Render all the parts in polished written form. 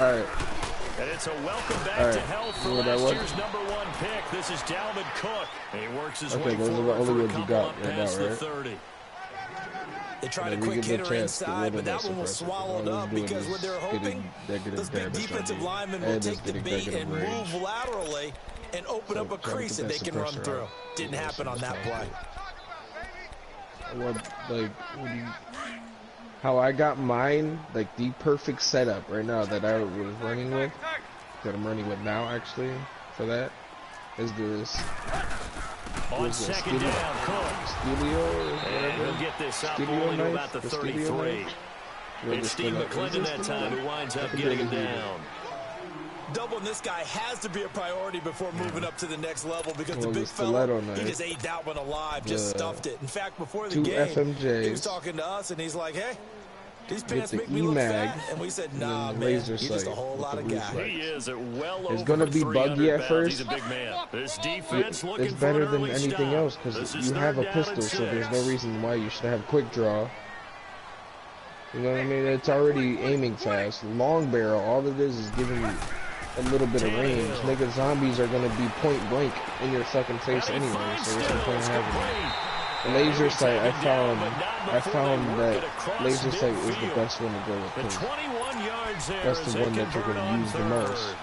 Alright. And it's a welcome back to health for last year's #1 pick. This is Dalvin Cook. And he works his way forward for a couple up past the 30. They tried a quick hitter inside, but that one was swallowed up because what they're hoping, those big defensive linemen will take the bait and move laterally and open up a crease that they can run through. Didn't happen on that play. How I got mine, like the perfect setup right now that I was running with, that I'm running with now actually, for that, is this. On second down, Cook. And he'll get this up only to about the 33. It's Steve McClendon that time who winds up getting him down. Doubling this guy has to be a priority before moving up to the next level because the big fella, he just ate that one alive, just stuffed it. In fact, before the game, he was talking to us, and he's like, hey, these pants make me look fat. And we said, nah, man, you're just a whole lot of guy. He is at well it's going to be buggy at first. He's a big man. This defense looking it's better for than anything else because you have a pistol, so there's no reason why you should have quick draw. You know what I mean? It's already aiming fast. Long barrel, all it is giving you a little bit of range. Nigga, zombies are gonna be point blank in your fucking face anyway, so what's the point of having it? The laser sight, I found that laser sight is the best one to go with. That's the one that you're gonna use the most.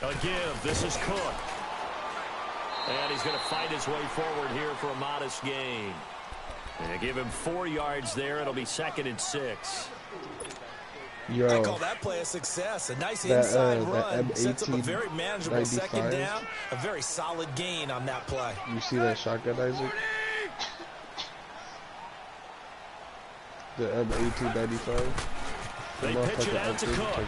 A give. This is Cook. And he's going to fight his way forward here for a modest gain. And they give him 4 yards there. It'll be 2nd and 6. Yo, I call that play a success. A nice inside run. Sets up a very manageable 2nd down. A very solid gain on that play. You see that shotgun, Isaac? The M1895. They pitch it out to Cook.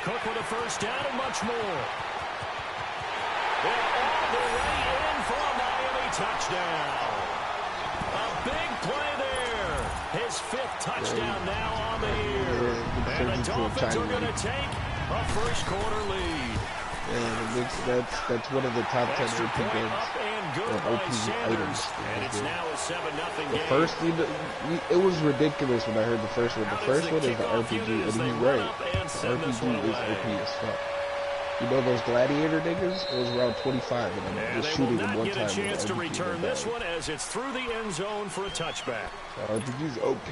Cook with a first down and much more. And all the way in for a Miami touchdown. A big play there. His 5th touchdown now on the year. And the Dolphins are going to take a first-quarter lead. Yeah, that's one of the top 10 OP games. OP items. And it's now a 7-0 game. First, it was ridiculous when I heard the first one. The first one is the RPG, and he's right. The RPG is OP as fuck. You know those gladiator niggas? It was around 25, and I'm just shooting them one time. They will not get a chance to return this one as it's through the end zone for a touchback. RPG's OP.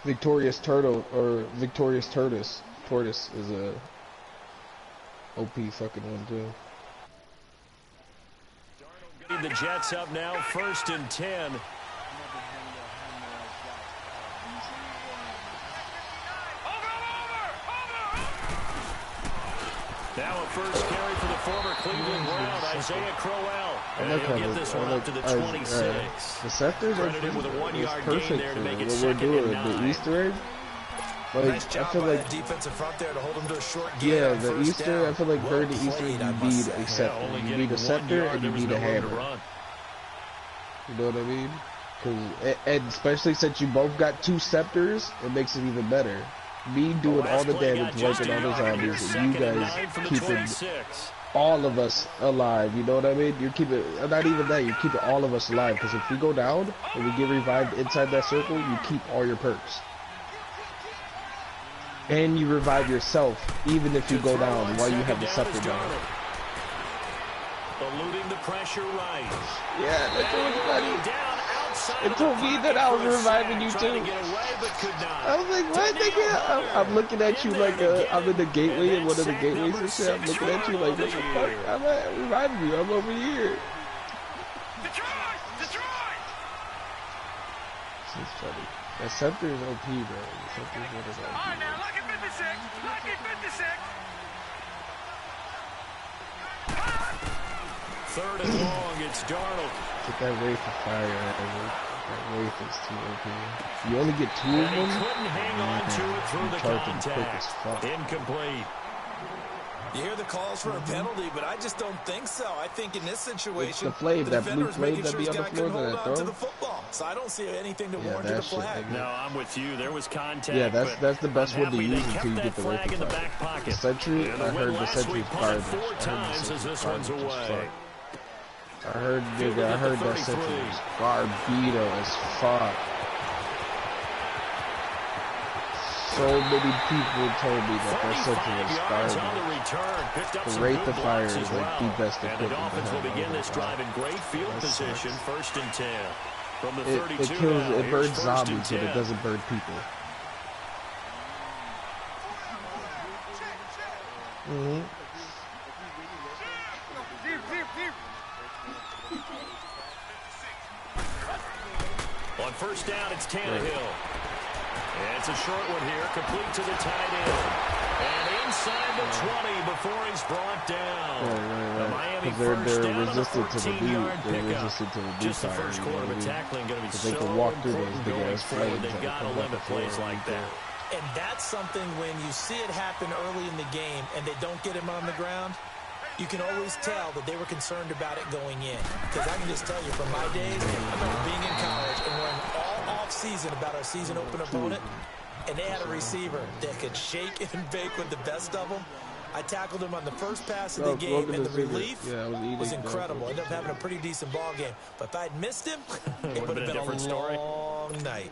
Victorious Turtle, or Victorious Tortoise is a OP fucking one too. The Jets up now, 1st and 10. Now a first carry for the former Cleveland Brown, Isaiah Crowell. And he'll get this one up to the 26. The sectors are with a 1-yard gain there to make it what we're doing. The Easter egg. Like, nice job I feel like defensive front there to hold him to a short gain. Yeah, the Easter. Down. I feel like during the Easter, you need a scepter. You need a scepter and you need a hammer. You know what I mean? And especially since you both got 2 scepters, it makes it even better. Me doing all the damage, wiping all the zombies, and you guys keeping all of us alive. You know what I mean? You're keeping, not even that, you're keeping all of us alive. Because if we go down and we get revived inside that circle, you keep all your perks. And you revive yourself, even if you go down while you have the scepter down. Eluding the pressure right. Yeah, that's what funny. It told me that I was reviving you too. I was like, what, nigga? I'm looking at you like I'm in the gateway in one of the gateways and shit. I'm looking at you like, what the fuck? I'm reviving you. I'm over here. This is funny. That scepter is OP, bro. The scepter is what is OP. Alright, now, lucky 56. Lucky 56. 3rd and long, it's Darnold. Get that Wraith of Fire out of it. That Wraith is too OP. You only get 2 of them? Couldn't hang on to it through the contact. Incomplete. You hear the calls for a penalty, but I just don't think so. I think in this situation, the blade, the that blue blade that be on the floor hold that on to the football. So I don't see anything to warrant the flag. No, I'm with you. There was contact. Yeah, that's the best one to use until you get the flag right in the back pocket. The Sentry, I heard the Sentry's garbage. 4 times as this one's away. I heard that Sentry was garbito as fuck. So many people told me that Sentry was garbage. The rate the fire is like the best equipment. And the Dolphins will begin this drive in great field position, 1st and 10. From the 32 it burns zombies, but it doesn't burn people. On 1st down, it's Tannehill. And it's a short one here, complete to the tight end. And inside the 20 before he's brought down. The Miami first down on a 14-yard pickup. Just the first quarter of tackling going to be so important going forward. They've got to limit plays like that. And that's something when you see it happen early in the game and they don't get him on the ground, you can always tell that they were concerned about it going in. Because I can just tell you from my days, I remember being in college and worrying all off-season about our season open opponent, and they had a receiver that could shake and bake with the best of them. I tackled him on the first pass of the game, and the relief was incredible. I ended up having a pretty decent ball game. But if I'd missed him, it would have been a long night.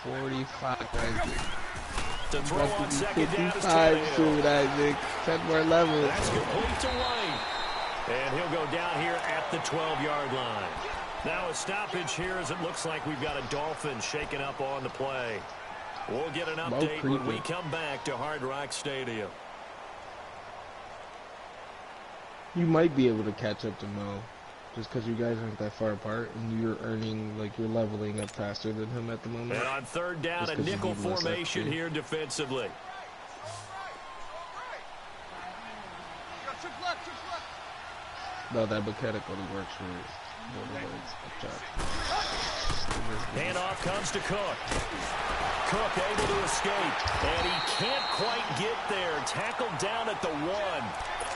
45, to throw on 2nd down 55 soon, Isaac. 10 more levels. That's complete to White. And he'll go down here at the 12-yard line. Now a stoppage here as it looks like we've got a Dolphin shaking up on the play. We'll get an update when we come back to Hard Rock Stadium. You might be able to catch up to Mo. Just because you guys aren't that far apart, and you're you're leveling up faster than him at the moment. And on 3rd down, a nickel formation here defensively. No, that mechanic only works for Handoff comes to Cook. Cook able to escape, and he can't quite get there. Tackled down at the 1.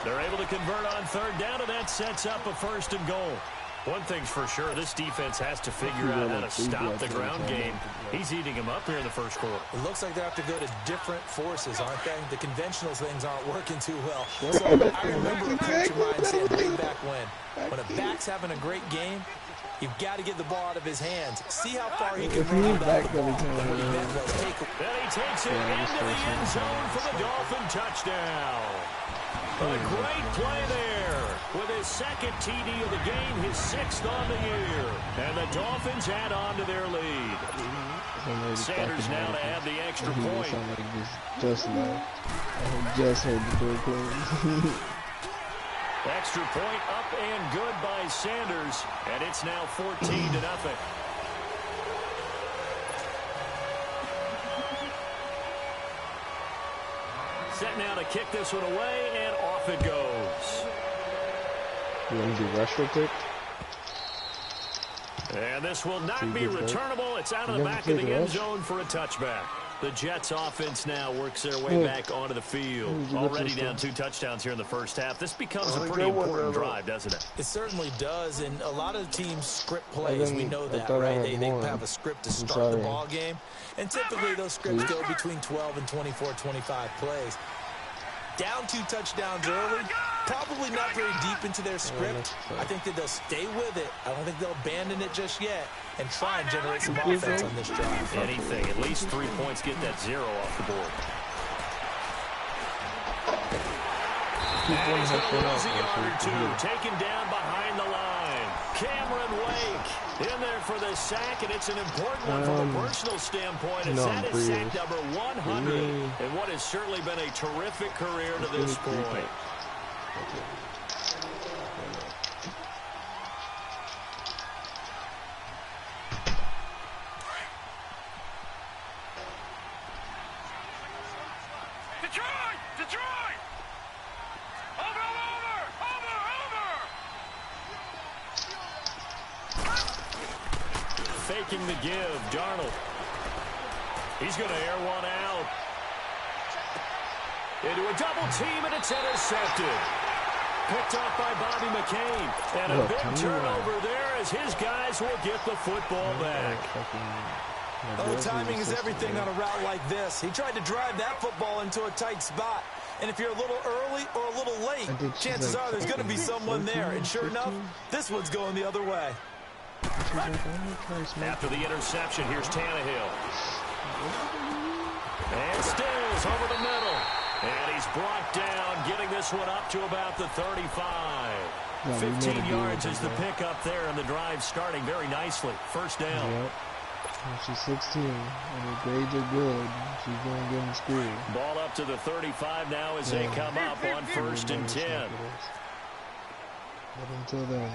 They're able to convert on 3rd down, and that sets up a 1st and goal. One thing's for sure, this defense has to figure out how to stop the ground game. He's eating him up here in the first quarter. It looks like they have to go to different forces, aren't they? The conventional things aren't working too well. So I remember a coach of mine saying way back when a back's having a great game, you've got to get the ball out of his hands. See how far he can run back the ball. Then he takes it into the end zone for the Dolphin touchdown. A great play there with his 2nd TD of the game, his 6th on the year. And the Dolphins add on to their lead. Sanders now to add the extra point. Just heard the door close. Extra point up and good by Sanders. And it's now 14-0. Set now to kick this one away, and off it goes. You want to do rush real quick? And this will not be returnable. It's out of the back of the end zone for a touchback. The Jets offense now works their way back onto the field. Already down 2 touchdowns here in the first half. This becomes a pretty important drive, doesn't it? It certainly does, and a lot of teams script plays. We know that, right? They have a script to start the ball game, and typically those scripts go between 12 and 24, 25 plays. Down 2 touchdowns early, probably not very deep into their script. I think that they'll stay with it. I don't think they'll abandon it just yet and try and generate some offense on this drive. Anything, at least 3 points, get that 0 off the board. And he's going to lose a yard or 2, taken down behind the line. Cameron Wake in there for the sack, and it's an important one from a personal standpoint. It's that is sack number 100, and what has certainly been a terrific career to this point. Detroit! Over! faking the give. Darnold. He's going to air one out. Into a double team, and it's intercepted. Picked off by Bobby McCain. And a big turnover there as his guys will get the football back. Oh, timing is everything on a route like this. He tried to drive that football into a tight spot. And if you're a little early or a little late, chances are there's going to be someone there. And sure enough, this one's going the other way. After the interception, here's Tannehill. And Stills over the middle. And he's brought down, getting this one up to about the 35. 15 yards is the pickup there, and the drive starting very nicely. First down. Yep. She's 16, and her grades are good. She's going to get in school. Ball up to the 35 now as they come up on 1st and 10. But until then,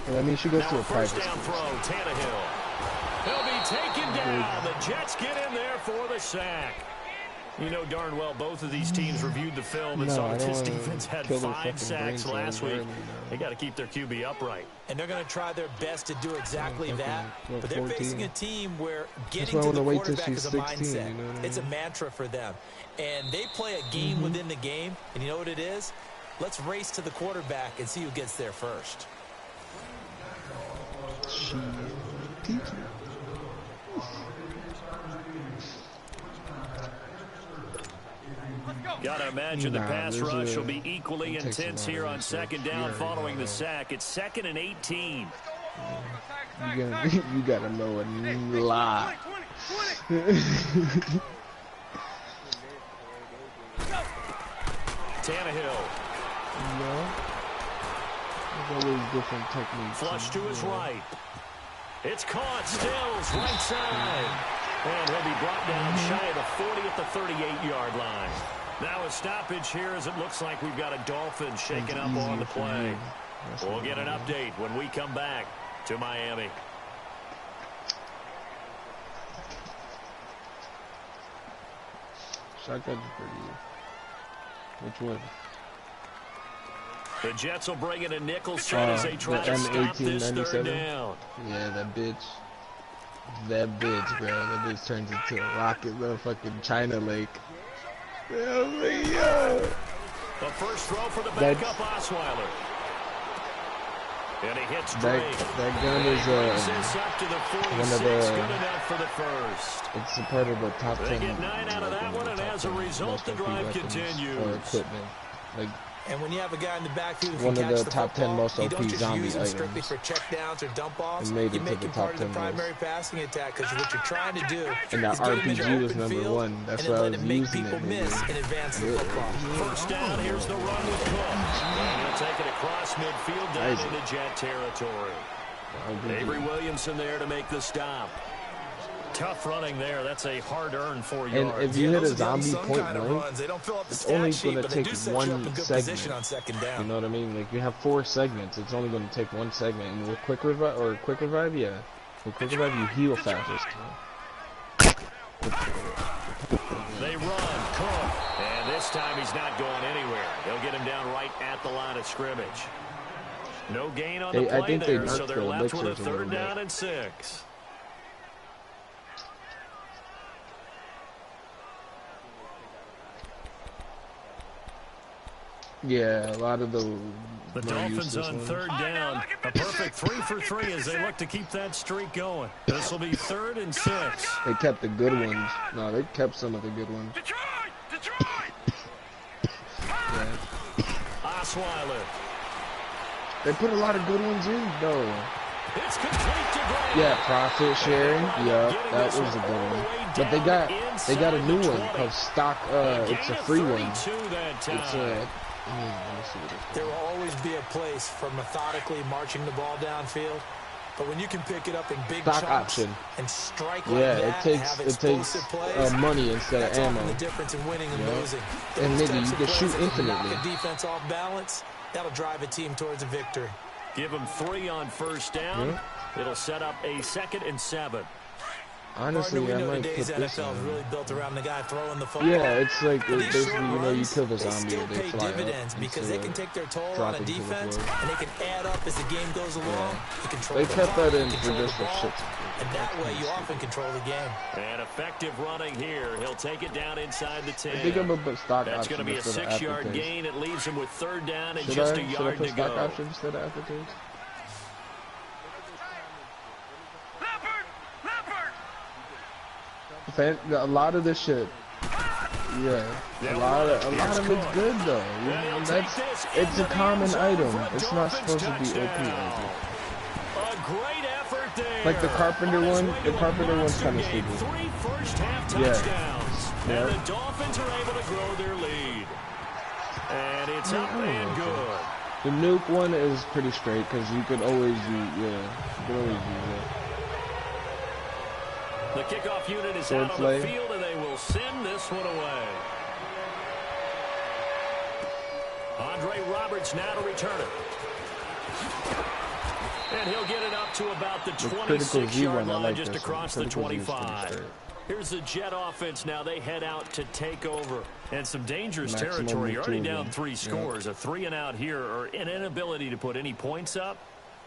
no. I mean, she goes to a private first down school. Throw, Tannehill. He'll be taken down. The Jets get in there for the sack. You know darn well both of these teams reviewed the film and saw that this defense had 5 sacks last week. They got to keep their QB upright. And they're going to try their best to do exactly that. But they're facing a team where getting to the quarterback is a mindset. You know what I mean? It's a mantra for them. And they play a game within the game. And you know what it is? Let's race to the quarterback and see who gets there first. Got to imagine the pass rush will be equally intense here on 2nd down following the sack. It's 2nd and 18. You gotta know a lot. Tannehill. There's always different techniques. Flush to his right. It's caught. Stills right side. And he'll be brought down shy of the 40 at the 38-yard line. Now a stoppage here as it looks like we've got a Dolphin shaking up on the play. We'll get an update when we come back to Miami. Shotgun's pretty good. Which one? The Jets will bring in a nickel set as they try to stop this 3rd down. Yeah, that bitch. That bitch, bro. That bitch turns into a rocket, motherfucking China Lake. The first throw for the backup Osweiler. And he hits Drake. That gun is up to the 46, one of the, good enough for the first. It's a part of the top 10. They get 9 out of that one, and as a result, the drive continues. Equipment. Like, and when you have a guy in the backfield who one can of catch the the top 10 football, most OP you don't just zombie use him strictly items. for checkdowns or dump offs. You make him part of the primary passing attack because what you're trying to do and that is get him into RPG was open number field 1. That's and why I then was let him make using people it. miss and advance the football. First down, here's the run with Cook. He'll take it across midfield down into Jet territory. Avery Williamson there to make the stop. Tough running there. That's a hard-earned 4 yards. And if you hit a zombie point blank, it's only going to take one segment. You know what I mean? Like, you have 4 segments. It's only going to take 1 segment. And with quick revive, yeah. With quick revive, you heal faster. They run. Cook. And this time he's not going anywhere. They'll get him down right at the line of scrimmage. No gain on the play there, so they're left with a 3rd down and 6. Yeah, a lot of the Dolphins on 3rd down. A perfect 3 for 3 as they look to keep that streak going. This will be 3rd and 6. They kept the good ones. No, they kept some of the good ones. Yeah. Osweiler. They put a lot of good ones in, though. It's complete to Graham. Yeah, profit sharing. Yeah, that was a good one. But they got a new one called stock. It's a free one. It's a. There will always be a place for methodically marching the ball downfield, but when you can pick it up in big stock chunks option and strike like that, it takes money instead of ammo. The difference in winning and losing. And nigga, you can shoot infinitely. Knock a defense off balance. That'll drive a team towards a victory. Give them 3 on 1st down. It'll set up a 2nd and 7. Honestly, we I know might today's put this NFL is on. really built around the guy throwing the football. Yeah, it's like basically, you know, you kill the they zombie, still they pay fly dividends up because they can take their toll on a dropping to the defense, floor. and they can add up as the game goes along. You control They the kept clock, that in you for control just the for ball, shit. and that way you often control the game. And effective running here. He'll take it down inside the 10. I think I'm gonna put stock That's going to be a options 6-yard aftertaste. gain. It leaves him with third down and Should just I? a Should I yard put to stock go. options instead of aftertaste? A lot of this shit, yeah, a lot of it's good though. It's a common item. It's not supposed to be OP. A great effort there. Like the Carpenter one. The Carpenter one's kind of stupid. 3 first-half touchdowns, and the Dolphins are able to grow their lead. And it's up and good. The nuke one is pretty straight because you could always use, you could always use it. The kickoff unit is out on the field, and they will send this one away. Andre Roberts now to return it. And he'll get it up to about the 26-yard line, just across the 25. Here's the Jet offense now. They head out to take over. And some dangerous territory. You're already down 3 scores. A 3-and-out here, or an inability to put any points up.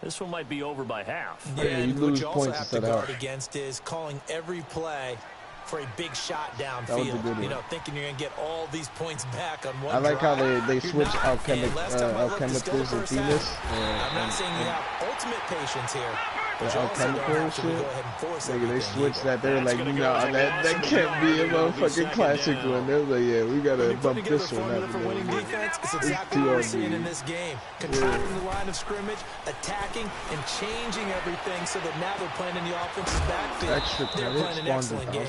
This one might be over by half. Yeah, and what you also have to guard against is calling every play for a big shot downfield. You know, thinking you're going to get all these points back on one I like drive. how they switch Alchemicals and Venus. I'm not saying you have ultimate patience here. The alchemical shit, they switched that. They were like, no, that can't be a motherfucking classic one. They were like, yeah, we gotta bump this one up. For winning defense, it's exactly what we're seeing in this game. Controlling the line of scrimmage, attacking, and changing everything so that now they're playing in the offensive backfield. They're playing an excellent game.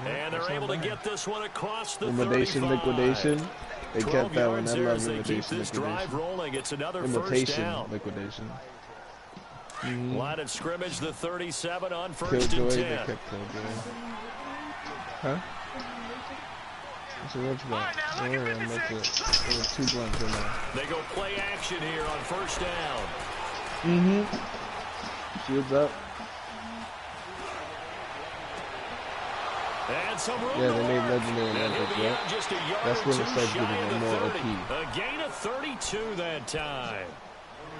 And they're able to get this one across the 35. Liquidation. They kept that one. I love Limitation Liquidation. It's another first down. Liquidation. Line of scrimmage, the 37 on first and 10. Huh? So what's that? I'm about to, there were 2 blunts in there. They go play action here on first down. Shields up. And some room yeah, they made legendary numbers, right? That's when it starts getting more OP. A gain of 32 that time.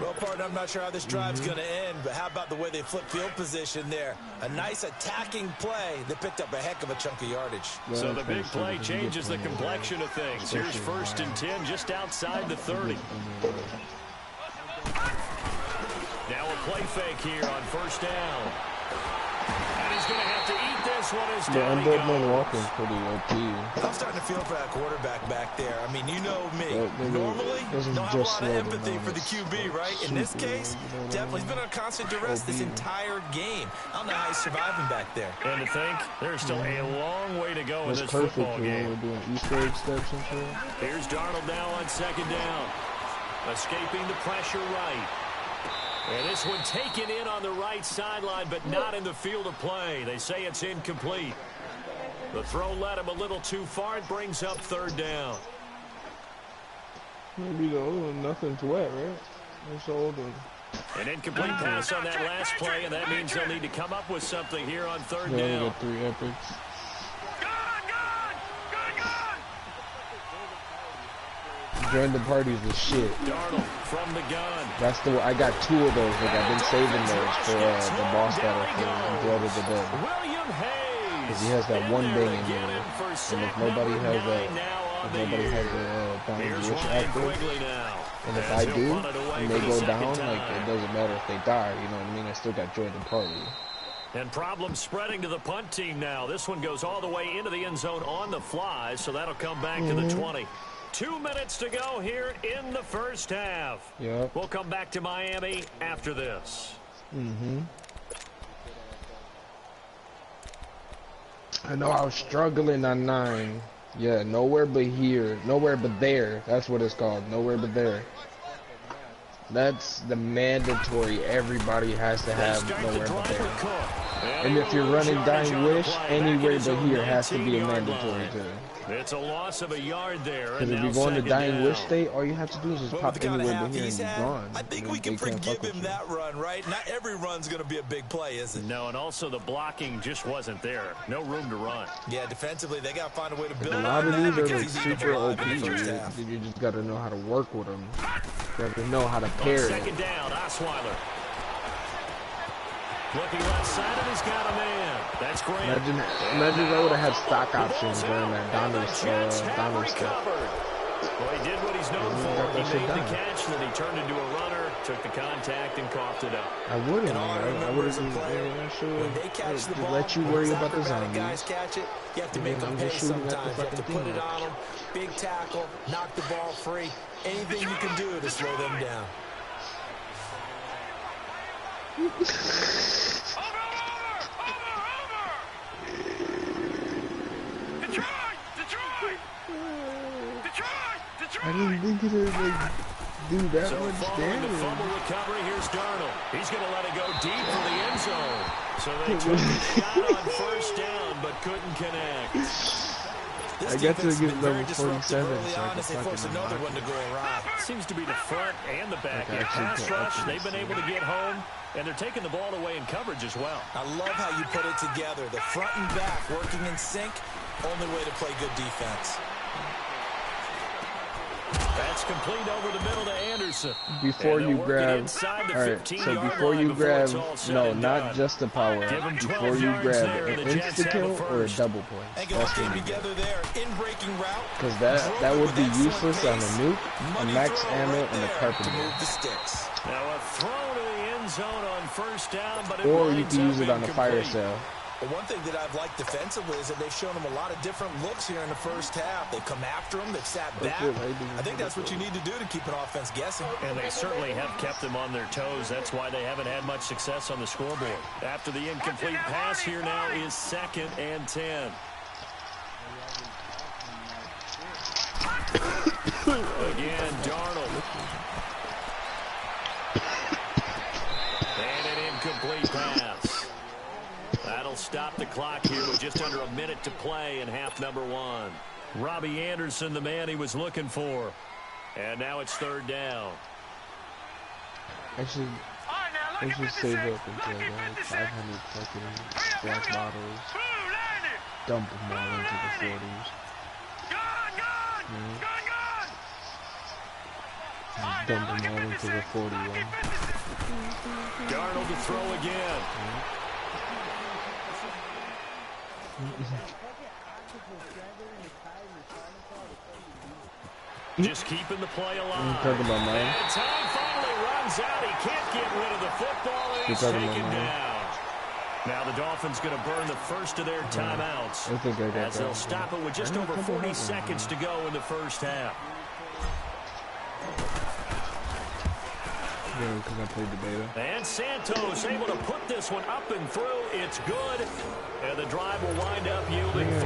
Well, partner, I'm not sure how this drive's going to end, but how about the way they flip field position there? A nice attacking play that picked up a heck of a chunk of yardage. So the big play changes the complexion of things. Here's first and 10 just outside the 30. Now a play fake here on first down. And he's going to have to eat this one as down he goes. Walking pretty OP. I'm starting to feel for that quarterback back there. I mean, you know me. Normally, don't have a lot of empathy for the QB, right? In this case, definitely he's been under constant duress this entire game. I don't know how he's surviving back there. And to think, there's still a long way to go in this football game. We're doing Easter egg steps and shit. Here's Darnold now on second down. Escaping the pressure right. And this one taken in on the right sideline, but not in the field of play. They say it's incomplete. The throw led him a little too far. It brings up third down. Maybe the old one, nothing's wet, right? It's the old one. An incomplete pass on that last play, and that means they'll need to come up with something here on third down. We got 3 epics. Join the parties is shit. Darnold from the gun. That's the. I got 2 of those. Like I've been saving those for the boss battle for Blood of the Dead. William Hayes. Because he has that one bang in there, and if nobody has a Bounty Rich active, and if I do, and they go down, like it doesn't matter if they die. You know what I mean? I still got joined the party. And problems spreading to the punt team now. This one goes all the way into the end zone on the fly, so that'll come back to the 20. 2 minutes to go here in the first half. Yep. We'll come back to Miami after this. I know I was struggling on 9. Yeah, nowhere but here. Nowhere but there. That's what it's called. Nowhere but there. That's the mandatory. Everybody has to have nowhere but there. And if you're running Dying Wish, anywhere but here has to be a mandatory too. It's a loss of a yard there. Because if you're going to Dying Wish State, all you have to do is just pop anywhere but here and you're gone. I think we can forgive him that run, right? Not every run's going to be a big play, is it? No, and also the blocking just wasn't there. No room to run. Yeah, defensively, they got to find a way to build. A lot of these are like super OP. You just got to know how to work with them. You have to know how to pair it. Second down, Osweiler. Looking left side, and he's got a man. That's great. Imagine I would have had stock options during that Donald stuff. Well, he did what he's known for. He made the catch, then he turned into a runner, took the contact, and coughed it up. I wouldn't. I would have let you worry about the zombies. Guys catch it. You have to make them pay sometimes. You have to put it on them. Big tackle, knock the ball free. Anything you can do to slow them down. I didn't think it would like, do that much damage. The fumble recovery, here's Darnold. He's going to let it go deep for the end zone. So they took the shot on first down, but couldn't connect. I got to get level 47, so I can force another one to go around. Seems to be the front and the back end. Pass rush, they've been able to get home, and they're taking the ball away in coverage as well. I love how you put it together. The front and back working in sync, only way to play good defense. That's complete over the middle to Anderson. Before you grab, alright, so before you grab, no, not just the power, before you grab an insta-kill or a double point. That's what you do. Because that would be useless on a nuke, a max ammo, and a carpet bomb. Now a throw to the end zone on first down, but or you can use it on a fire sale. But one thing that I've liked defensively is that they've shown them a lot of different looks here in the first half. They've come after them. They've sat back. I think that's what you need to do to keep an offense guessing. And they certainly have kept them on their toes. That's why they haven't had much success on the scoreboard. After the incomplete pass, here now is 2nd and 10. Again, Darnold. And an incomplete pass. That'll stop the clock here with just under a minute to play in half number 1. Robbie Anderson, the man he was looking for. And now it's 3rd down. I should save up until like 500 fucking black bottles. Dump them all into the 40s. Dump them all into the 41. Darnold to throw again. Just keeping the play alive. And time finally runs out. He can't get rid of the football, and he's taken down. Now the Dolphins going to burn the first of their timeouts as they'll stop it with just over 40 seconds to go in the first half. Yeah, because I played the beta. And Santos able to put this one up and through. It's good. And the drive will wind up yielding 3.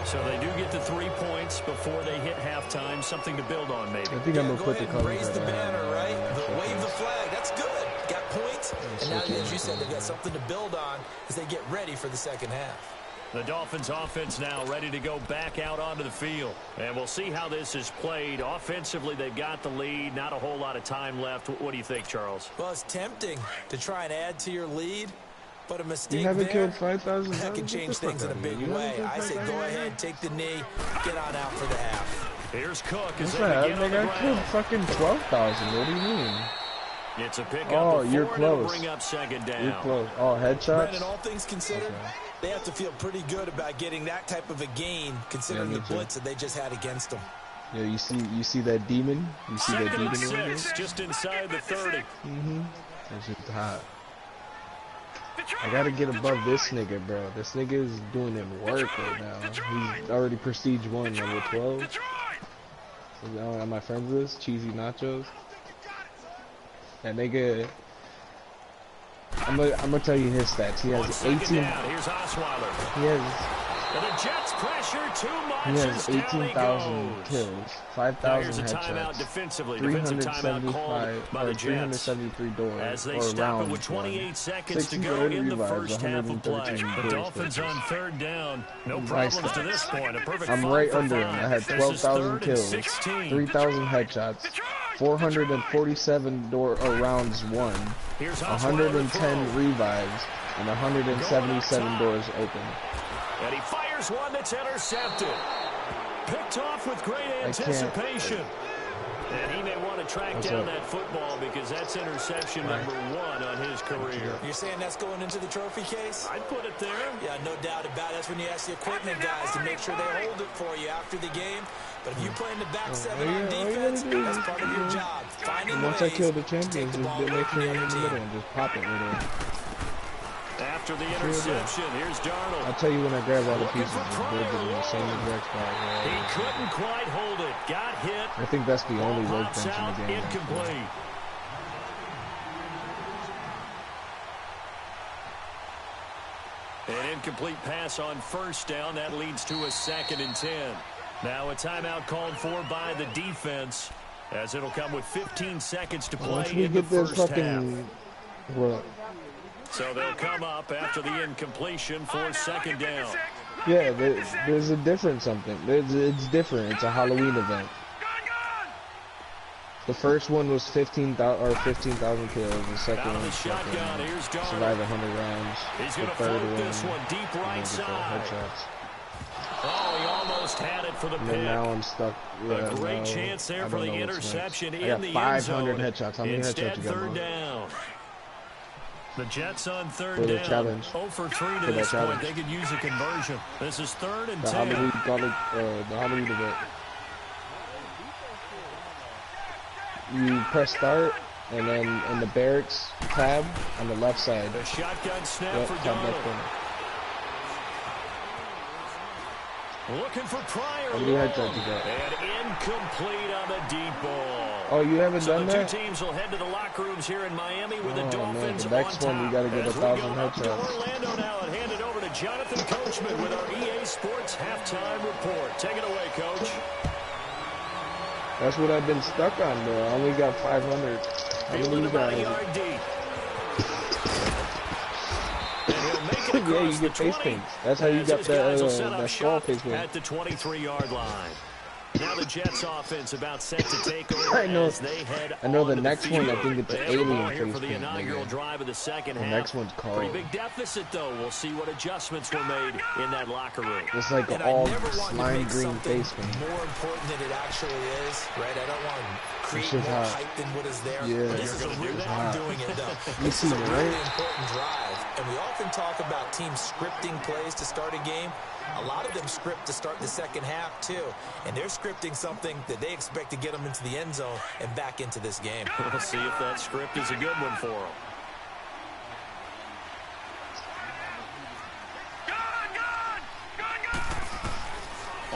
So they do get the 3 points before they hit halftime. Something to build on, maybe. I think I'm going to put the colors. Raise the banner, right? Wave the flag. That's good. Got points. And now, as you said, they've got something to build on as they get ready for the second half. The Dolphins offense now ready to go back out onto the field. And we'll see how this is played. Offensively, they've got the lead. Not a whole lot of time left. What do you think, Charles? Well, it's tempting to try and add to your lead. But a mistake you haven't killed 5,000 that can change things in a big way. I say go ahead, take the knee, get on out for the half. Here's Cook. I killed fucking 12,000. What do you mean? It's a pick up. Oh, you're close. Bring up 2nd down. You're close. Oh, headshots? And all things considered, they have to feel pretty good about getting that type of a gain, considering the blitz that they just had against them. Yeah, you see that demon? You see that demon over there? Just inside the 30. That's just hot. I gotta get above this nigga, bro. This nigga is doing him work right now. He's already prestige 1, level 12. So, my friends list, Cheesy Nachos. That nigga, I'm gonna tell you his stats. He has 18. Here's Osweiler. He has The Jets pressure too much. He has 18,000 kills, 5,000 headshots, 373 doors, as they or stop it rounds with 28 seconds to 60 go in the revives, first half of play. 113 The doors Dolphins purchased. on third down. No problems to this point. A perfect I'm 5 right for under him. 5. I had 12,000 kills, 3,000 headshots, 447 rounds won, 110 revives, and 177 doors open. And he fires one that's intercepted. Picked off with great anticipation. And he may want to track down that football because that's interception number 1 on his career. You're saying that's going into the trophy case? I'd put it there. Yeah, no doubt about it. That's when you ask the equipment guys to make sure they hold it for you after the game. But if you play in the back 7 on defense, that's part of your job. Finding once I kill the ways champions, to just make sure I'm in the middle and just pop it right there. After the interception, here's Darnold. I'll tell you when I grab all the pieces, just build it in the same exact spot. He couldn't quite hold it. Got hit. I think that's the only workbench in the game. Incomplete. An incomplete pass on first down. That leads to a 2nd and 10. Now a timeout called for by the defense, as it'll come with 15 seconds to play in the first half. So they'll come up after the incompletion for 2nd down. Yeah, there's a different something. It's different. It's a Halloween event. The first one was 15,000 kills. The second one was survive 100 rounds. The third one, deep right side. Headshots. Oh, he almost had it for the pick. And now I'm stuck. Yeah, a great chance there for the interception in the end zone. 500 headshots. How many headshots you got? Third down. The Jets on third down. Challenge. 0 for 3 to this point. They could use a conversion. This is 3rd and 10. The Halloween event. You press start, and then in the barracks tab on the left side. The shotgun snap for Darnold. Looking for Pryor. How many headshots you got? And incomplete on the deep ball. Oh, you haven't done that? So the 2 teams will head to the locker rooms here in Miami with the Dolphins the next on one top. we got to get 1,000 headshots. Orlando now and hand it over to Jonathan Coachman with our EA Sports halftime report. Take it away, Coach. That's what I've been stuck on, though. I only got 500. How many you got? Yeah, you get face paints. That's how you got that skull face paint. At the 23-yard line. Now the Jets offense about set to take over. I know. As they head I know the onto next one. I think it's an alien here face for the paint. inaugural drive of the second half. The next one's called. Pretty big deficit though. We'll see what adjustments were made in that locker room. It's like an all slime green face paint. More important than it actually is, right? I don't want to create more hype than what is there. Yeah, but this is a real I'm doing it though. This is a really important drive, and we often talk about teams scripting plays to start a game. A lot of them script to start the second half, too. And they're scripting something that they expect to get them into the end zone and back into this game. We'll see if that script is a good one for them.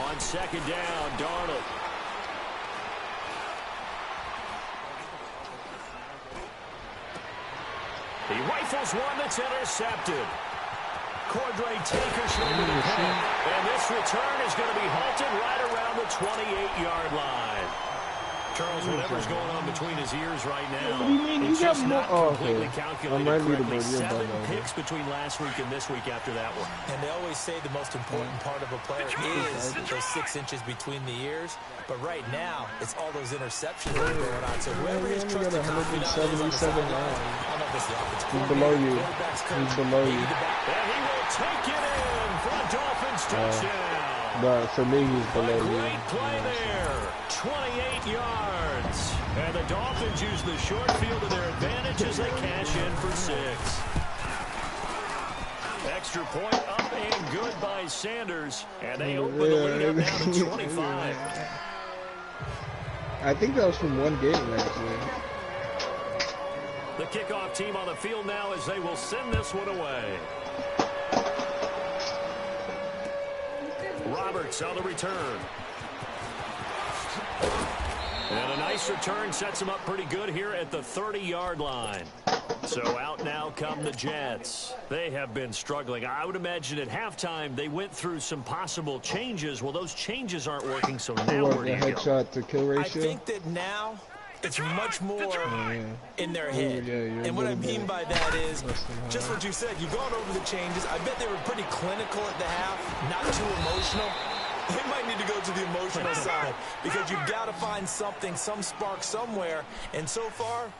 On 2nd down, Darnold. He rifles one that's intercepted. Cordray Taker should be the pick. And this return is going to be halted right around the 28-yard line. Charles, whatever's going on between his ears right now, what do you mean? it's just not completely I'm calculated right correctly. 7 picks between last week and this week after that one. And they always say the most important part of a player is those 6 inches between the ears. But right now, it's all those interceptions that are going on. So whoever is trusted 177 rounds. He's below you. He's below you. And he will take it in for a Dolphins touchdown. But for me, he's below you. Great play there. 28 yards. And the Dolphins use the short field to their advantage as they cash in for 6. Extra point up and good by Sanders. And they open the lead up now to 25. I think that was from one game, actually. The kickoff team on the field now as they will send this one away. Roberts on the return. And a nice return sets him up pretty good here at the 30-yard line. So out now come the Jets. They have been struggling. I would imagine at halftime they went through some possible changes. Well, those changes aren't working, so now where do you go? Headshot to kill ratio? I think that now it's much more in their head. And what I mean by that is just what you said. You've gone over the changes. I bet they were pretty clinical at the half, not too emotional. They might need to go to the emotional side because you've got to find something, some spark somewhere. And so far,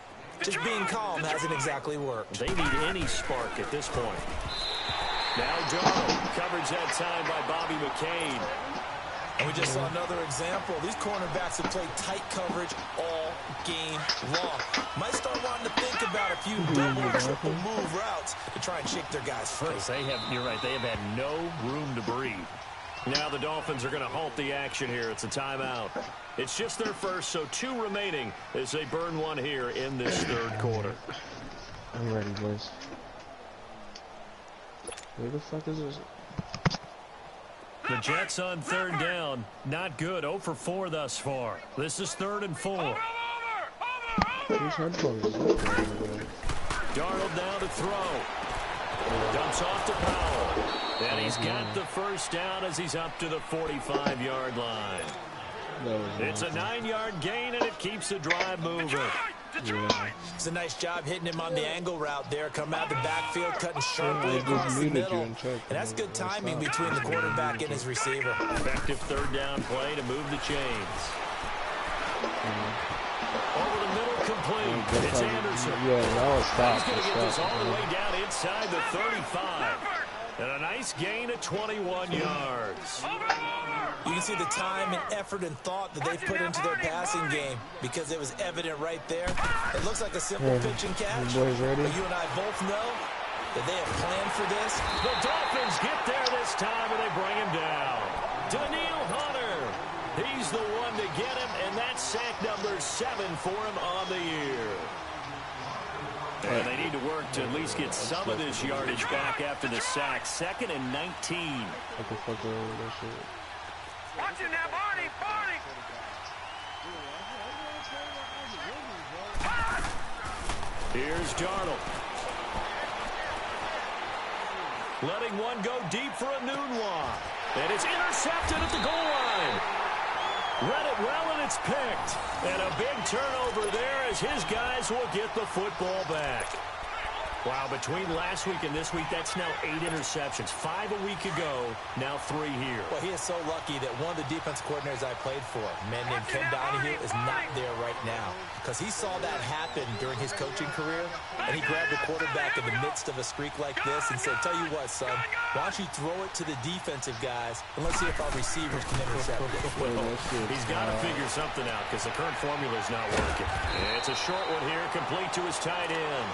just being calm hasn't exactly worked. They need any spark at this point. Now Darnold, coverage that time by Bobby McCain. And we just saw another example. These cornerbacks have played tight coverage all game long. Might start wanting to think about a few double or triple move routes to try and shake their guys free. You're right, they have had no room to breathe. Now the Dolphins are going to halt the action here. It's a timeout. It's just their first, so 2 remaining as they burn one here in this third quarter. I'm ready, boys. Where the fuck is this? The Jets on third down. Not good. 0 for 4 thus far. This is 3rd and 4. Whose headphones is that? Darnold down to throw. Dumps off to Powell. And he's got the first down as he's up to the 45-yard line. It's a 9-yard gain, and it keeps the drive moving. It's a nice job hitting him on the angle route there. Come out the backfield, cutting sharply across the middle. And that's good timing between the quarterback and his receiver. Effective third down play to move the chains. Over the middle, complete. It's Anderson. Yeah, that was fast. He's going to get this all the way down inside the 35. And a nice gain of 21 yards. You can see the time and effort and thought that they've put into their passing game because it was evident right there. It looks like a simple pitch and catch, but you and I both know that they have planned for this. The Dolphins get there this time, and they bring him down. Daniil Hunter, he's the one to get him, and that's sack number 7 for him on the year. And they need to work to at least get some of this yardage back after the sack. 2nd and 19. What the fuck is that shit? Watch it now, Barney! Here's Darnold. Letting one go deep for a noon walk. And it's intercepted at the goal line. Read it well, and it's picked. And a big turnover there as his guys will get the football back. Wow, between last week and this week, that's now 8 interceptions. 5 a week ago, now 3 here. Well, he is so lucky that one of the defense coordinators I played for, a man named Ken Donahue, is not there right now. Because he saw that happen during his coaching career, and he grabbed the quarterback in the midst of a streak like this and said, tell you what, son, why don't you throw it to the defensive guys, and let's see if our receivers can intercept it. Well, he's got to figure something out because the current formula is not working. It's a short one here, complete to his tight end.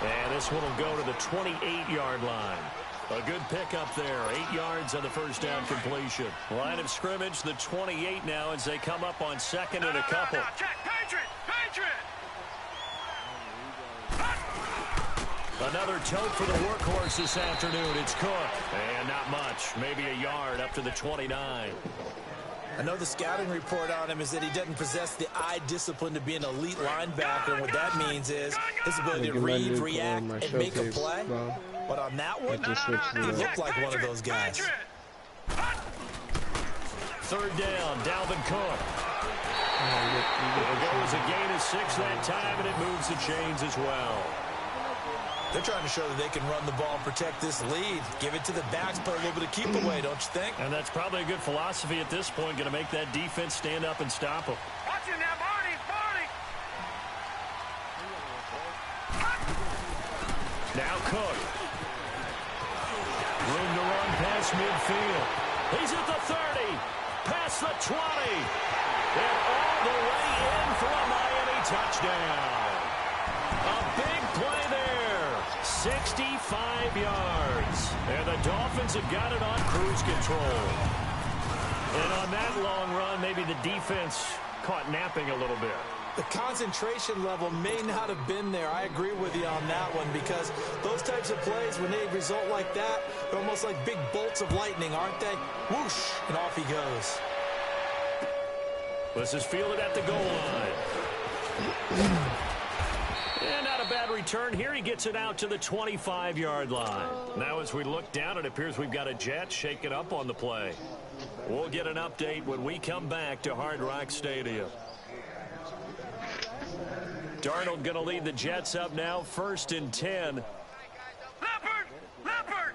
And this one will go to the 28-yard line. A good pickup there. 8 yards on the first down completion. Line of scrimmage, the 28 now as they come up on 2nd and a couple. Another tote for the workhorse this afternoon. It's Cook. And not much. Maybe a yard up to the 29. I know the scouting report on him is that he doesn't possess the eye discipline to be an elite linebacker. And what that means is his ability to read, react, and make a play. But on that one, he looked like one of those guys. 3rd down, Dalvin Cook. It goes a gain of 6 that time, and it moves the chains as well. They're trying to show that they can run the ball and protect this lead. Give it to the backs, play a little bit of keep away, don't you think? And that's probably a good philosophy at this point, going to make that defense stand up and stop them. Watch it now, Barney! Now Cook. Room to run past midfield. He's at the 30, past the 20, and all the way in for a Miami touchdown. A big play there. 65 yards. And the Dolphins have got it on cruise control. And on that long run, maybe the defense caught napping a little bit. The concentration level may not have been there. I agree with you on that one because those types of plays, when they result like that, they're almost like big bolts of lightning, aren't they? Whoosh, and off he goes. This is fielded at the goal line. And not a bad return here. He gets it out to the 25-yard line. Now as we look down, it appears we've got a Jet shaking up on the play. We'll get an update when we come back to Hard Rock Stadium. Darnold going to lead the Jets up now, 1st and 10. Leopard! Leopard!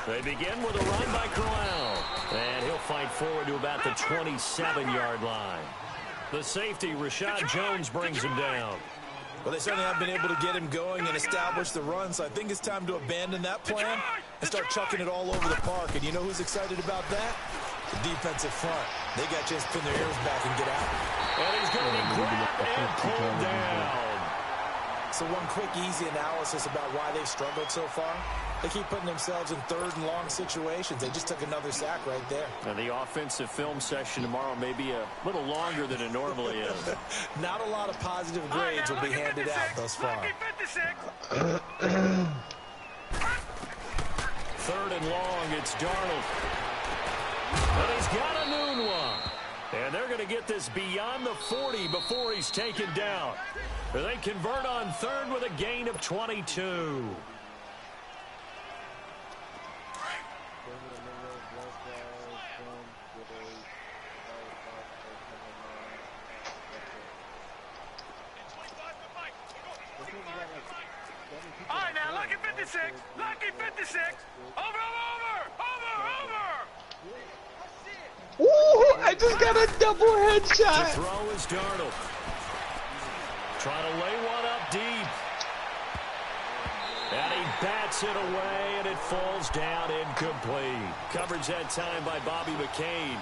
They begin with a run by Corral. And he'll fight forward to about the 27-yard line. The safety, Rashad Jones, brings him down. Well, they certainly have been able to get him going and establish the run, so I think it's time to abandon that plan and start chucking it all over the park. And you know who's excited about that? The defensive front. They got a chance to pin their ears back and get out. And he's going to be grabbed and pulled down. So one quick, easy analysis about why they've struggled so far. They keep putting themselves in 3rd and long situations. They just took another sack right there. And the offensive film session tomorrow may be a little longer than it normally is. Not a lot of positive grades will be handed out thus far. 3rd and long, it's Darnold. And he's got a noon one. And they're going to get this beyond the 40 before he's taken down. They convert on 3rd with a gain of 22. All right, now, lucky 56. Lucky 56. Over. Ooh, I just got a double headshot. The throw is Darnold. Trying to lay one up deep. And he bats it away, and it falls down incomplete. Coverage that time by Bobby McCain.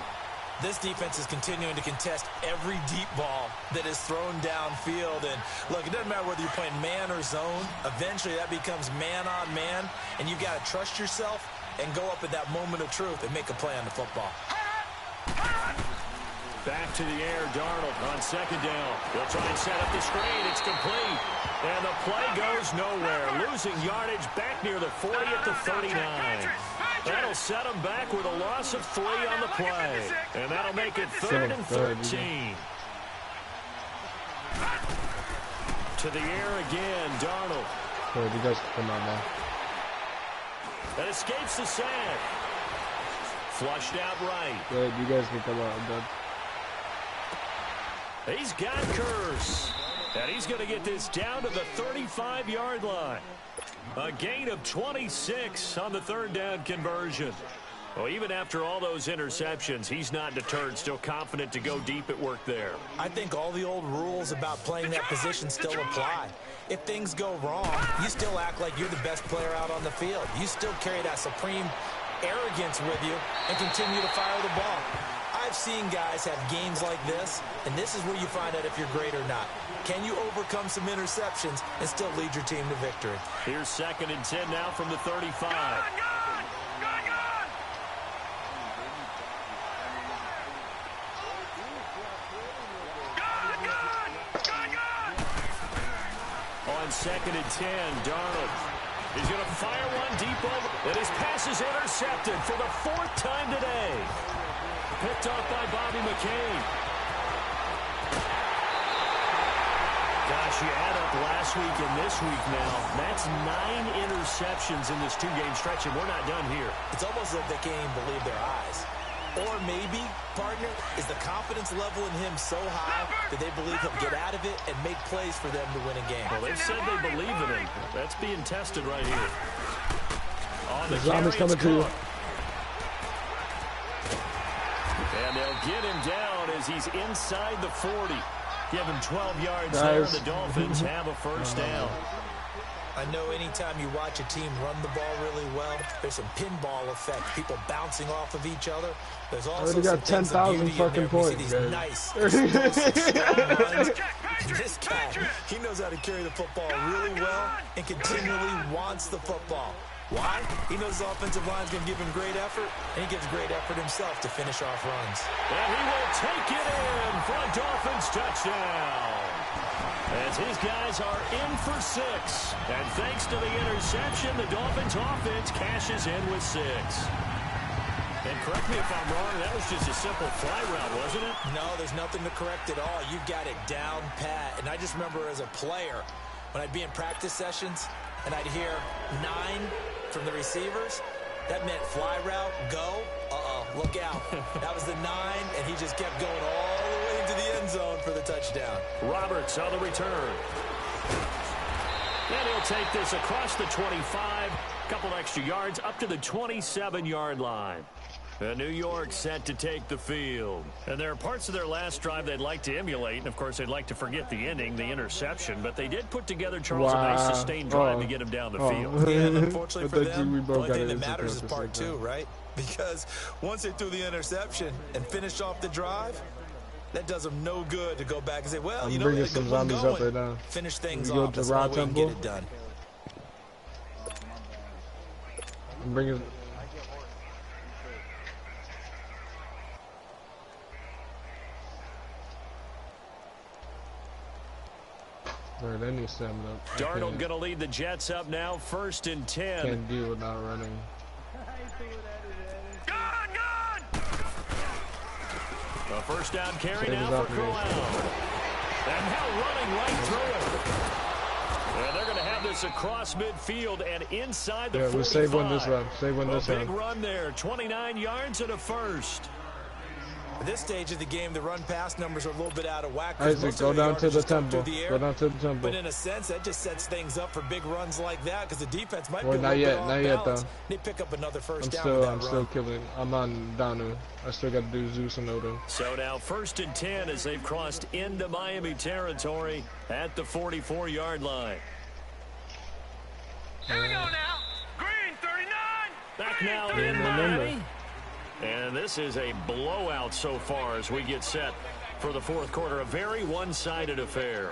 This defense is continuing to contest every deep ball that is thrown downfield. And, look, it doesn't matter whether you're playing man or zone. Eventually, that becomes man on man, and you've got to trust yourself and go up at that moment of truth and make a play on the football. Back to the air, Darnold on 2nd down. He'll try and set up the screen. It's complete. And the play goes nowhere. Losing yardage back near the 40 at the 39. That'll set him back with a loss of 3 on the play. And that'll make it 3rd and 13. To the air again, Darnold. You guys come on now. That escapes the sack. Flushed out right. Good, you guys can come on, I'm done. He's got Curse. And he's going to get this down to the 35-yard line. A gain of 26 on the 3rd down conversion. Well, even after all those interceptions, he's not deterred, still confident to go deep at work there. I think all the old rules about playing that position still apply. If things go wrong, you still act like you're the best player out on the field. You still carry that supreme arrogance with you and continue to fire the ball. I've seen guys have games like this, and this is where you find out if you're great or not. Can you overcome some interceptions and still lead your team to victory? Here's 2nd and 10 now from the 35. On 2nd and 10, Darnold. He's going to fire one deep over. And his pass is intercepted for the 4th time today. Picked off by Bobby McCain. Gosh, you add up last week and this week now. That's 9 interceptions in this 2-game stretch, and we're not done here. It's almost like they can't even believe their eyes. Or maybe, partner, is the confidence level in him so high that they believe he'll get out of it and make plays for them to win a game. Well, they've said they believe in him. That's being tested right here. On the Zombies coming to you. And they'll get him down as he's inside the 40. Give him 12 yards there. The Dolphins have a 1st down. I know anytime you watch a team run the ball really well, there's some pinball effect, people bouncing off of each other. There's also got 10,000 fucking points. These nice, runs. This guy, he knows how to carry the football really well and continually wants the football. Why? He knows the offensive line's going to give him great effort, and he gives great effort himself to finish off runs. And he will take it in for a Dolphins touchdown. As his guys are in for 6. And thanks to the interception, the Dolphins offense cashes in with 6. And correct me if I'm wrong, that was just a simple fly route, wasn't it? No, there's nothing to correct at all. You got it down pat. And I just remember as a player, when I'd be in practice sessions and I'd hear 9 from the receivers, that meant fly route, go. Look out. That was the 9, and he just kept going all the way into the end zone for the touchdown. Roberts on the return. And he'll take this across the 25, couple extra yards up to the 27-yard line. And New York set to take the field. And there are parts of their last drive they'd like to emulate. And, of course, they'd like to forget the ending, the interception. But they did put together, Charles, a nice sustained drive to get him down the field. Yeah, and unfortunately for them, the only thing that matters is part 2, right? Because once they threw the interception and finished off the drive, that does them no good to go back and say, well, you know, bringing some zombies up right now. Finish things off. That's how we can get it done. I'm bringing... Alright, they need stamina. Darnold going to lead the Jets up now, 1st and 10. Can't deal with not running. A first down carry now for Corral. And now running right through it. And they're going to have this across midfield and inside the 45. We'll save one this run. Save one this run. A big run there, 29 yards and a first. At this stage of the game, the run-pass numbers are a little bit out of whack. Isaac, go down to the temple. Go down to the temple. But in a sense, that just sets things up for big runs like that because the defense might be a not little yet, bit off balance. though. They pick up another first down. I'm still killing. I'm on Danu. I still got to do Zeus and Odin. So now 1st and 10 as they've crossed into Miami territory at the 44-yard line. Here we go now. Green 39. Back Green, now 39. in Miami. And this is a blowout so far as we get set for the 4th quarter. A very one-sided affair.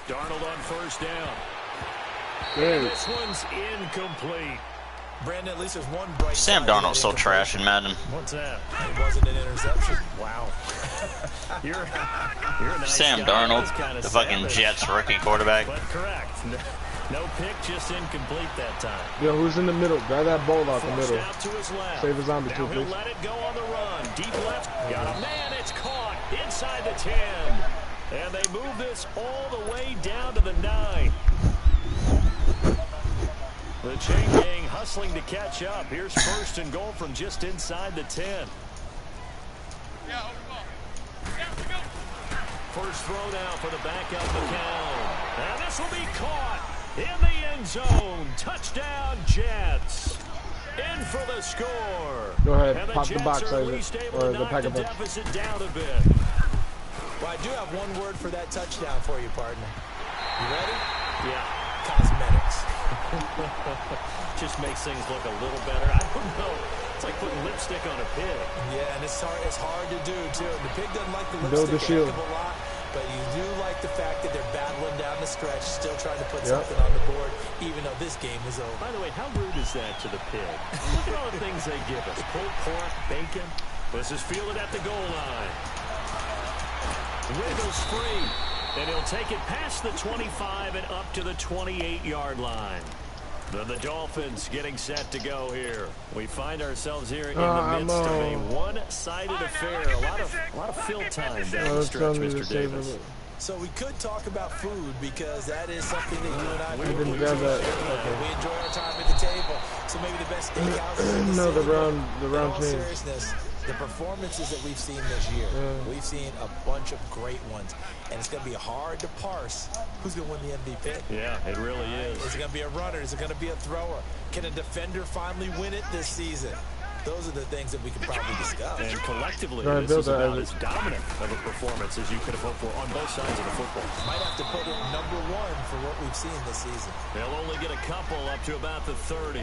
Darnold on first down. And this one's incomplete. Brandon, at least there's one bright Sam Darnold's still trash in Madden. What's that? It wasn't an interception. Wow. you're a nice Sam guy. Darnold, the fucking savage. Jets rookie quarterback. But correct. No pick, just incomplete that time. Yo, who's in the middle? Grab that ball out the middle. Out to his left. Save a zombie now too, he'll please. let it go on the run. Deep left. Got a man. It's caught inside the 10. And they move this all the way down to the 9. The chain gang hustling to catch up. Here's 1st and goal from just inside the 10. First throw now for the backup McCown. And this will be caught in the end zone. Touchdown, Jets. In for the score. Go ahead, and pop the Jets box, are at Isaac, least able or to the knock pack the of box. deficit down a bit. Well, I do have one word for that touchdown for you, partner. You ready? Yeah. Cosmetics. Just makes things look a little better. I don't know. It's like putting lipstick on a pig. Yeah, and it's hard to do, too. The pig doesn't like the Build the lipstick a shield. heck of a lot, but you do like the fact that they're battling down the stretch, still trying to put something on the board, even though this game is over. By the way, how rude is that to the pig? Look at all the things they give us. Pulled pork, bacon. This is fielded at the goal line. Wiggles free. And he'll take it past the 25 and up to the 28-yard line. The Dolphins getting set to go here. We find ourselves here in the midst of a one-sided affair. A lot of fill time down the stretch, Mr. Davis. So we could talk about food because that is something that you and I We didn't grab that. Okay. we enjoy our time at the table. So maybe the best steakhouses in the No, city. the round In all changed. seriousness, the performances that we've seen this year, we've seen a bunch of great ones. And it's going to be hard to parse who's going to win the MVP. Yeah, it really is. Is it going to be a runner? Is it going to be a thrower? Can a defender finally win it this season? Those are the things that we can probably discuss. And collectively, Right, this is build that, about Isaac. as dominant of a performance as you could have hoped for on both sides of the football. Might have to put it #1 for what we've seen this season. They'll only get a couple up to about the 30.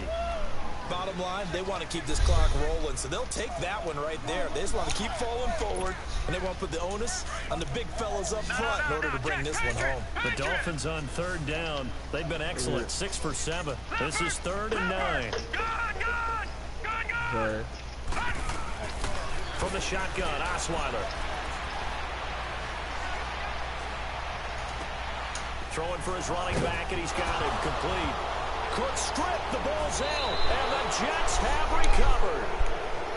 Bottom line, they want to keep this clock rolling, so they'll take that one right there. They just want to keep falling forward, and they want to put the onus on the big fellas up front in order to bring this one home. The Dolphins on 3rd down. They've been excellent, 6 for 7. This is 3rd and 9. Sorry. From the shotgun, Osweiler. Throwing for his running back, and he's got it complete. Quick strip, the ball's out, and the Jets have recovered.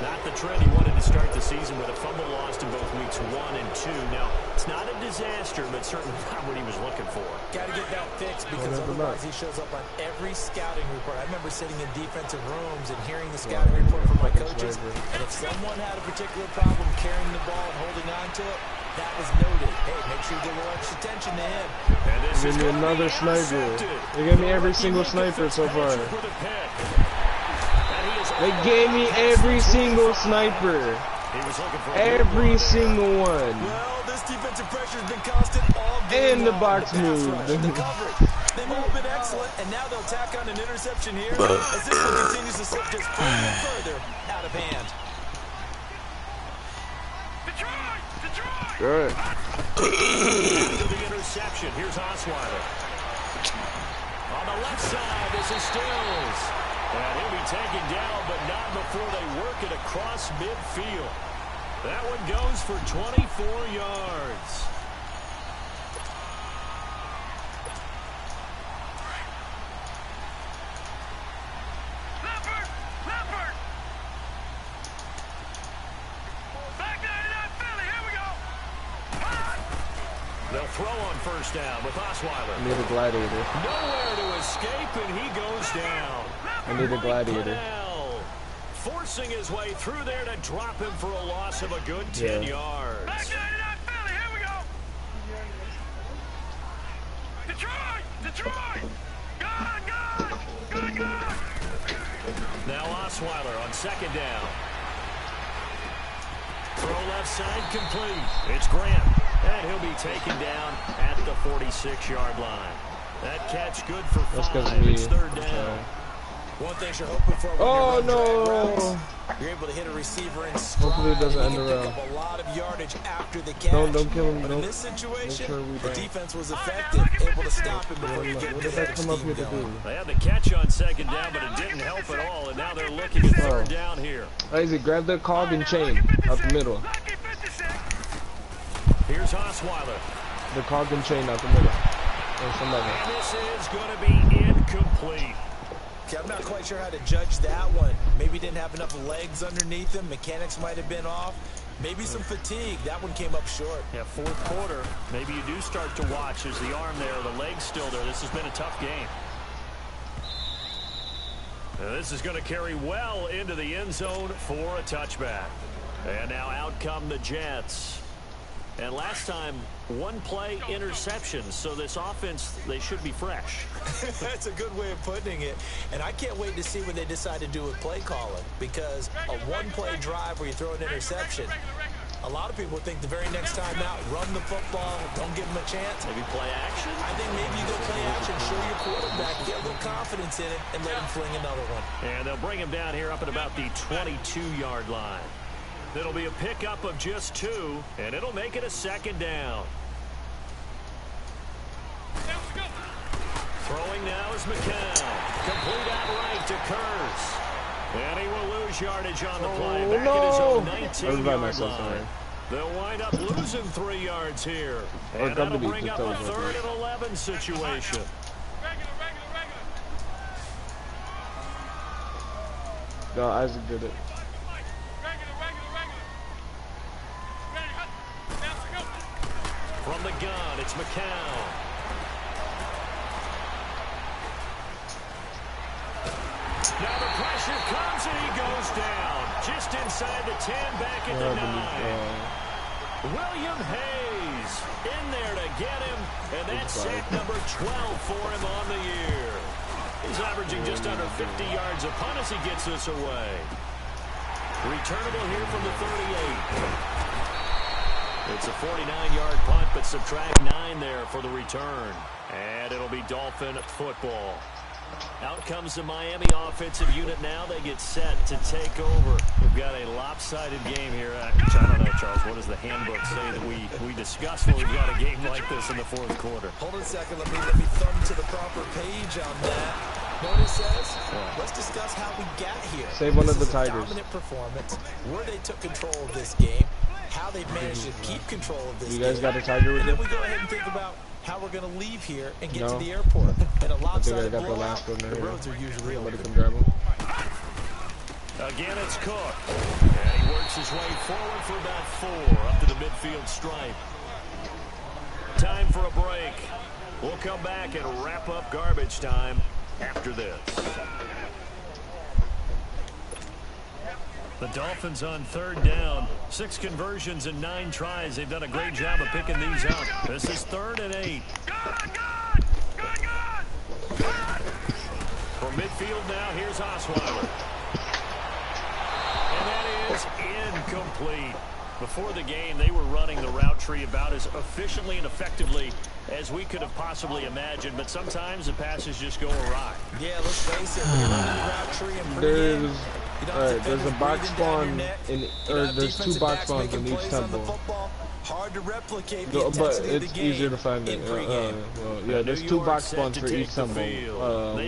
Not the trend he wanted to start the season with, a fumble lost in both weeks 1 and 2. Now, it's not a disaster, but certainly not what he was looking for. Got to get that fixed because otherwise he shows up on every scouting report. I remember sitting in defensive rooms and hearing the scouting report from my coaches, and if someone had a particular problem carrying the ball and holding on to it, that was noted. Hey, make sure you give a little extra attention to him. Give me another sniper. They gave me every single sniper so far. They gave me every single sniper. Every single one. Well, this defensive pressure has been constant all game. And the box move. The coverage. They've all been excellent, and now they'll tack on an interception here as this one continues to slip just further and further out of hand. Good. After the interception, here's Osweiler. On the left side, this is Stills. And he'll be taken down, but not before they work it across midfield. That one goes for 24 yards. They'll throw on 1st down with Osweiler. I need a gladiator. Nowhere to escape, and he goes down. I need a gladiator. Forcing his way through there to drop him for a loss of a good 10 yards. Back to Philly, here we go. Detroit! Good! Now Osweiler on 2nd down. Throw left side complete. It's Grant. And he'll be taken down at the 46-yard line. That catch good for 5. It's 3rd down. One thing you're hoping for when you're able to hit a receiver in stride. Hopefully it doesn't end around. Pick up a lot of yardage after the catch. Don't kill him. But in this situation, the defense was effective, able to stop him before you get to the head scheme going. They had the catch on 2nd down, but it didn't help at all, and now they're looking at 3rd down here. Isaac, grab the cog and chain out the middle. Here's Osweiler. The cog and chain out the middle. Or somebody. And this is going to be incomplete. Okay, I'm not quite sure how to judge that one. Maybe didn't have enough legs underneath him. Mechanics might have been off. Maybe some fatigue. That one came up short. Yeah, 4th quarter. Maybe you do start to watch. There's the arm there, the leg's still there. This has been a tough game. Now, this is going to carry well into the end zone for a touchback. And now out come the Jets. And last time, 1-play interceptions, so this offense, they should be fresh. That's a good way of putting it. And I can't wait to see what they decide to do with play calling, because a 1-play drive where you throw an interception, a lot of people think the very next time out, run the football, don't give them a chance. Maybe play action? I think maybe you go play action, show your quarterback, get a little confidence in it, and let him fling another one. And they'll bring him down here up at about the 22-yard line. It'll be a pickup of just 2, and it'll make it a 2nd down. Throwing now is McCown. Complete outright to Kurz. And he will lose yardage on the play. Back at his own 19-yard line. They'll wind up losing 3 yards here. And that'll bring up a 3rd and 11 situation. No, Isaac did it. From the gun, it's McCown. Now the pressure comes and he goes down. Just inside the 10, back at the 9. William Hayes in there to get him. And that's sack number 12 for him on the year. He's averaging just under 50 yards a punt as he gets this away. Returnable here from the 38. It's a 49-yard punt, but subtract 9 there for the return. And it'll be Dolphin football. Out comes the Miami offensive unit now. They get set to take over. We've got a lopsided game here. I don't know, Charles. What does the handbook say that we discuss when we've got a game like this in the fourth quarter? Hold on a second. Let me thumb to the proper page on that. Know what it says? Let's discuss how we got here. Save one of the Tigers. Dominant performance. Where they took control of this game. How they managed to keep control of this game. You guys got a Tiger with you? And then we go ahead and think about how we're going to leave here and get to the airport. And a lopsided blowout, the last one there. The roads are usually open. Somebody come grab him. Again, it's Cook. And he works his way forward for about 4 up to the midfield stripe. Time for a break. We'll come back and wrap up garbage time after this. The Dolphins on 3rd down. 6 conversions and 9 tries. They've done a great job of picking these up. This is 3rd and 8. From midfield now, here's Osweiler. And that is incomplete. Before the game, they were running the route tree about as efficiently and effectively as we could have possibly imagined, but sometimes the passes just go awry. Yeah, let's face it, when you're running the route tree and pregame, there's a box spawn there's 2 box spawns in each temple. Hard to replicate but it's easier to find it. Yeah, there's 2 box spawns for each temple.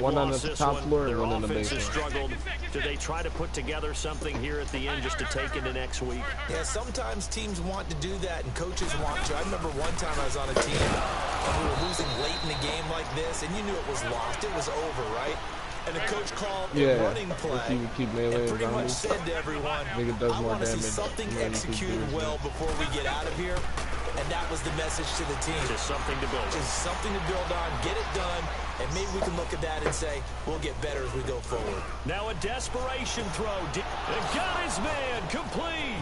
One on the top floor and one on the basement. Do they try to put together something here at the end just to take into next week? Yeah, sometimes teams want to do that and coaches want to. I remember one time I was on a team and we were losing late in the game like this, and you knew it was lost. It was over, right? And the coach called a running play and pretty much said to everyone, I want to see something executed well before we get out of here. And that was the message to the team. Just something to build on. Just something to build on, get it done, and maybe we can look at that and say, we'll get better as we go forward. Now a desperation throw. And got his man complete.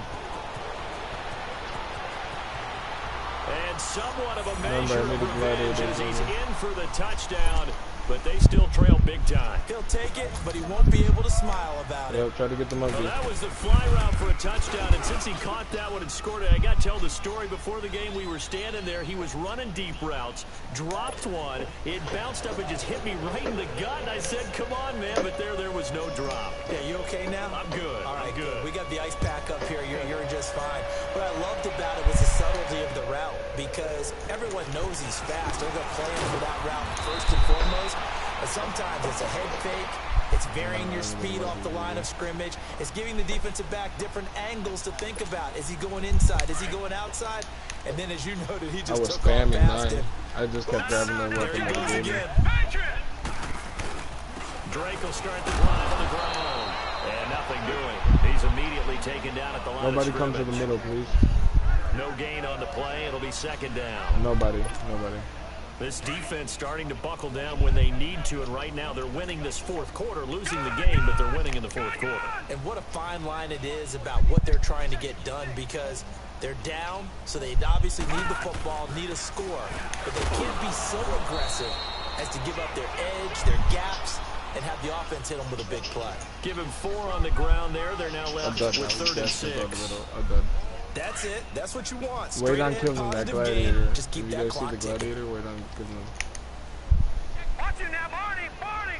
And somewhat of a measure of revenge as he's in for the touchdown. But they still trail big time. He'll take it, but he won't be able to smile about it. Try to get the monkey. Well, that was the fly route for a touchdown, and since he caught that one and scored it, I got to tell the story. Before the game, we were standing there. He was running deep routes, dropped one. It bounced up and just hit me right in the gut, and I said, come on, man, but there was no drop. Yeah, you okay now? I'm good. All right, I'm good. We got the ice pack up here. You're just fine. What I loved about it was the subtlety of the route, because everyone knows he's fast. They're going to play him for that route first and foremost. But sometimes it's a head fake. It's varying your speed off the line of scrimmage. It's giving the defensive back different angles to think about. Is he going inside? Is he going outside? And then, as you noted, he just took off past him. I just kept grabbing the weapon of the game. Drake will start the drive on the ground. And nothing doing. He's immediately taken down at the line of scrimmage. Nobody come to the middle, please. No gain on the play. It'll be 2nd down. Nobody. This defense starting to buckle down when they need to, and right now they're winning this 4th quarter, losing the game, but they're winning in the 4th quarter. And what a fine line it is about what they're trying to get done, because they're down, so they obviously need the football, need a score, but they can't be so aggressive as to give up their edge, their gaps, and have the offense hit them with a big play. Give him 4 on the ground there. They're now left with 3rd and 6. I'm done. That's it. That's what you want. Wait on killing that gladiator. Just keep that clock ticking. You guys see the gladiator? Wait on killing him. Watch him now, Barney!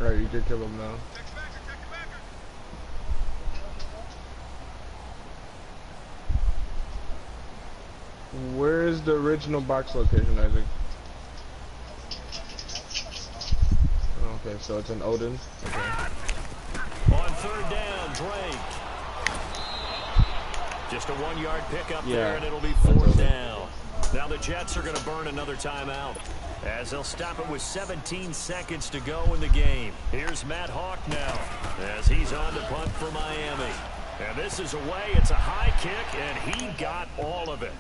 Alright, you can kill him now. Where is the original box location, Isaac? Okay, so it's in Odin. Okay. On 3rd down, Drake. Just a 1-yard pickup there, and it'll be 4th down. Now the Jets are going to burn another timeout as they'll stop it with 17 seconds to go in the game. Here's Matt Hawk now as he's on to punt for Miami. And this is away. It's a high kick, and he got all of it.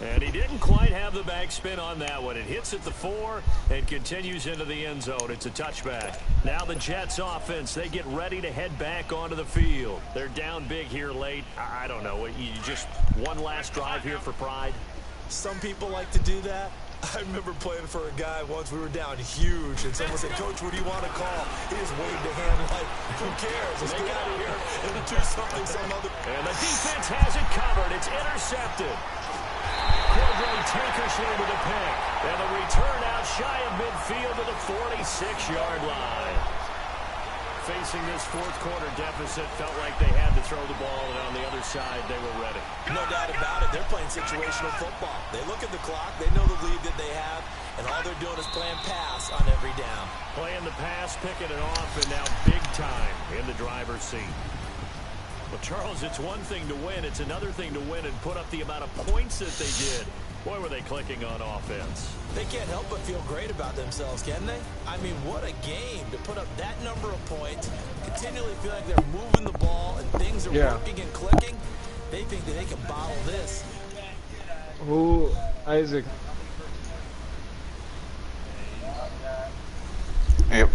And he didn't quite have the backspin on that one. It hits at the 4 and continues into the end zone. It's a touchback. Now the Jets offense, they get ready to head back onto the field. They're down big here late. I don't know. You just one last drive here for pride? Some people like to do that. I remember playing for a guy once. We were down huge, and someone said, Coach, what do you want to call? He just waved a hand like, who cares? Let's get out of here and do something some other. And the defense has it covered. It's intercepted. Handling tankishly with a pick. And the return out shy of midfield to the 46-yard line. Facing this fourth quarter deficit, felt like they had to throw the ball, and on the other side, they were ready. No doubt about it. They're playing situational football. They look at the clock. They know the lead that they have, and all they're doing is playing pass on every down. Playing the pass, picking it off, and now big time in the driver's seat. Well, Charles, it's one thing to win. It's another thing to win and put up the amount of points that they did. Boy, were they clicking on offense. They can't help but feel great about themselves, can they? I mean, what a game to put up that number of points, continually feel like they're moving the ball and things are working and clicking. They think that they can bottle this. Who, Isaac? Yep.